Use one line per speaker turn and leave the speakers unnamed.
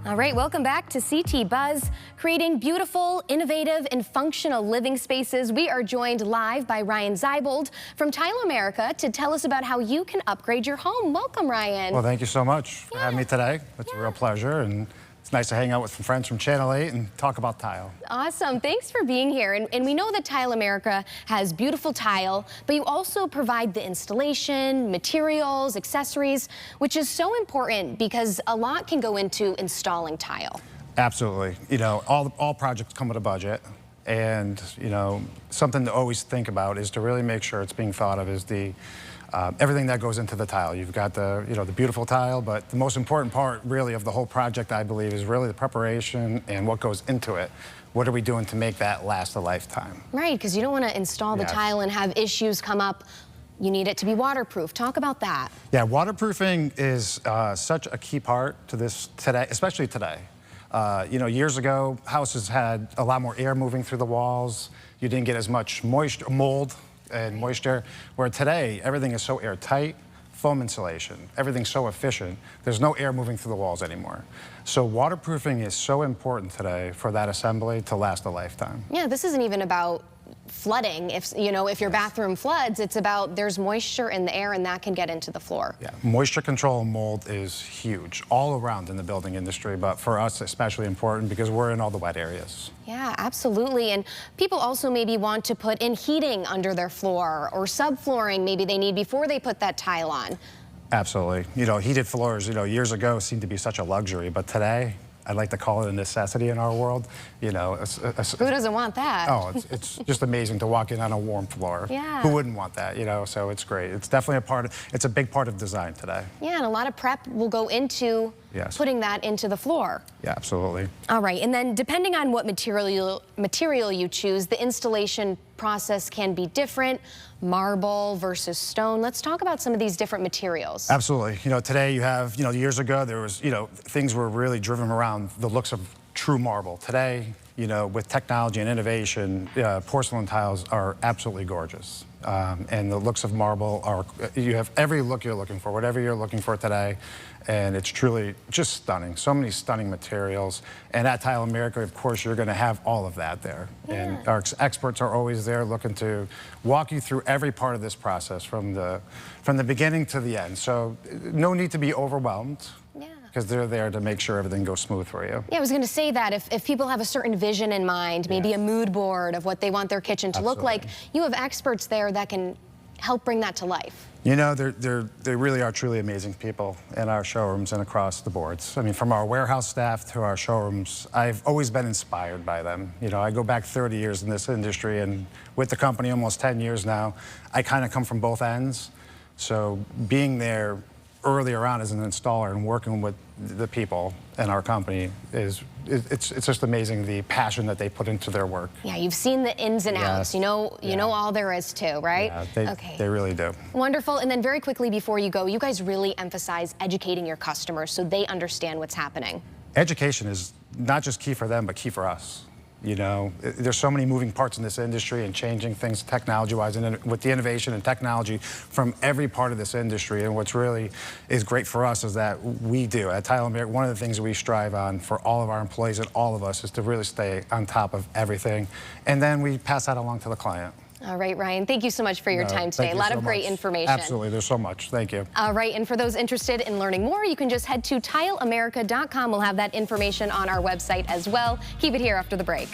All right, welcome back to CT Buzz, creating beautiful, innovative, and functional living spaces. We are joined live by Ryan Zeibold from Tile America to tell us about how you can upgrade your home. Welcome, Ryan.
Well, thank you so much for having me today. It's a real pleasure, and it's nice to hang out with some friends from Channel 8 and talk about tile.
Awesome. Thanks for being here. And we know that Tile America has beautiful tile, but you also provide the installation, materials, accessories, which is so important because a lot can go into installing tile.
Absolutely. You know, all projects come with a budget. And, you know, something to always think about is to really make sure it's being thought of as the everything that goes into the tile. You've got the, you know, the beautiful tile, but the most important part really of the whole project, I believe, is really the preparation and what goes into it. What are we doing to make that last a lifetime?
Right, because you don't want to install the tile and have issues come up. You need it to be waterproof. Talk about that.
Yeah, waterproofing is such a key part to this today, especially today. You know, years ago, houses had a lot more air moving through the walls. You didn't get as much moisture, mold and moisture, where today everything is so airtight, foam insulation, everything's so efficient, there's no air moving through the walls anymore. So waterproofing is so important today for that assembly to last a lifetime.
Yeah, this isn't even about flooding. If you know, if your bathroom floods, it's about there's moisture in the air and that can get into the floor.
Yeah, moisture control and mold is huge all around in the building industry, but for us especially important because we're in all the wet areas.
Yeah, absolutely. And people also maybe want to put in heating under their floor or subflooring maybe they need before they put that tile on.
Absolutely. You know, heated floors, you know, years ago seemed to be such a luxury, but today I'd like to call it a necessity in our world. You know,
who doesn't want that?
Oh, it's just amazing to walk in on a warm floor.
Yeah.
Who wouldn't want that? You know, so it's great. It's definitely a part of. It's a big part of design today.
Yeah, and a lot of prep will go into putting that into the floor.
Yeah, absolutely.
All right, and then depending on what material you choose, the installation process can be different. Marble versus stone. Let's talk about some of these different materials.
Absolutely. You know, today you have, you know, years ago there was, you know, things were really driven around the looks of true marble. Today, you know, with technology and innovation, porcelain tiles are absolutely gorgeous. And the looks of marble are, you have every look you're looking for, whatever you're looking for today, and it's truly just stunning. So many stunning materials. And at Tile America, of course, you're going to have all of that there. Yeah. And our experts are always there looking to walk you through every part of this process from the beginning to the end. So no need to be overwhelmed. Because they're there to make sure everything goes smooth for you.
Yeah, I was going to say that if people have a certain vision in mind, maybe a mood board of what they want their kitchen to look like, you have experts there that can help bring that to life.
You know, they really are truly amazing people in our showrooms and across the boards. I mean, from our warehouse staff to our showrooms, I've always been inspired by them. You know, I go back 30 years in this industry, and with the company almost 10 years now, I kind of come from both ends. So being there earlier on as an installer and working with the people in our company it's just amazing the passion that they put into their work.
Yeah, you've seen the ins and outs. You know all there is to, right?
Yeah, they really do.
Wonderful. And then very quickly before you go, you guys really emphasize educating your customers so they understand what's happening.
Education is not just key for them, but key for us. You know, there's so many moving parts in this industry and changing things technology-wise, and with the innovation and technology from every part of this industry. And what's really is great for us is that we do at Tile America, one of the things that we strive on for all of our employees and all of us is to really stay on top of everything, and then we pass that along to the client.
All right, Ryan, thank you so much for your time today. A lot of great information.
Absolutely, there's so much. Thank you.
All right, and for those interested in learning more, you can just head to tileamerica.com. We'll have that information on our website as well. Keep it here after the break.